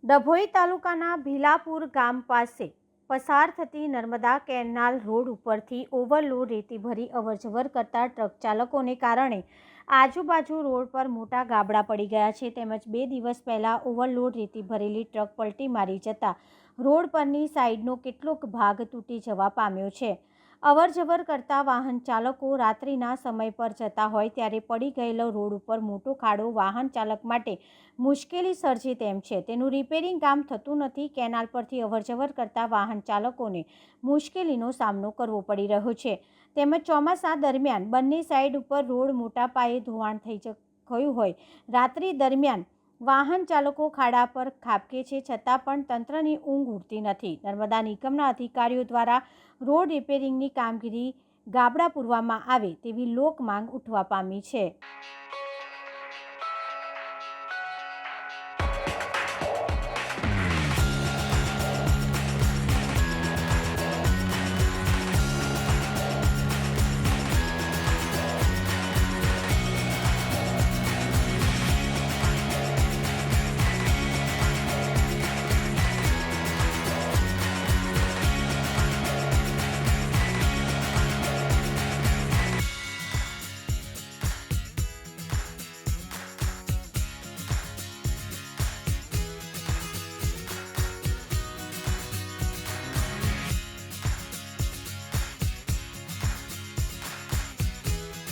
ડભોઈ તાલુકાના ભીલાપુર ગામ પાસે પસાર થતી નર્મદા કેનાલ રોડ ઉપરથી ઓવરલોડ રેતી ભરી અવરજવર કરતા ટ્રક ચાલકોને કારણે આજુબાજુ રોડ પર મોટા ગાબડા પડી ગયા છે. તેમજ 2 દિવસ પહેલાં ઓવરલોડ રેતી ભરેલી ટ્રક પલટી મારી જતા રોડ પરની સાઈડનો કેટલોક ભાગ તૂટી જવા પામ્યો છે. અવરજવર કરતા વાહન ચાલકો રાત્રિના સમય પર જતા હોય ત્યારે પડી ગયેલો રોડ ઉપર મોટો ખાડો વાહન ચાલક માટે મુશ્કેલી સર્જે તેમ છે. તેનું રિપેરિંગ કામ થતું નથી. કેનાલ પરથી અવરજવર કરતા વાહન ચાલકોને મુશ્કેલીનો સામનો કરવો પડી રહ્યો છે. તેમજ ચોમાસા દરમિયાન બંને સાઈડ ઉપર રોડ મોટા પાયે ધોવાણ થઈ ગયું હોય રાત્રિ દરમિયાન વાહન ચાલકો ખાડા પર ખાબકે છે, છતાં પણ તંત્રની ઊંઘ ઉડતી નથી. નર્મદા નિગમના અધિકારીઓ દ્વારા રોડ રિપેરિંગની કામગીરી ગાબડા પૂરવામાં આવે તેવી લોક માંગ ઉઠવા પામી છે.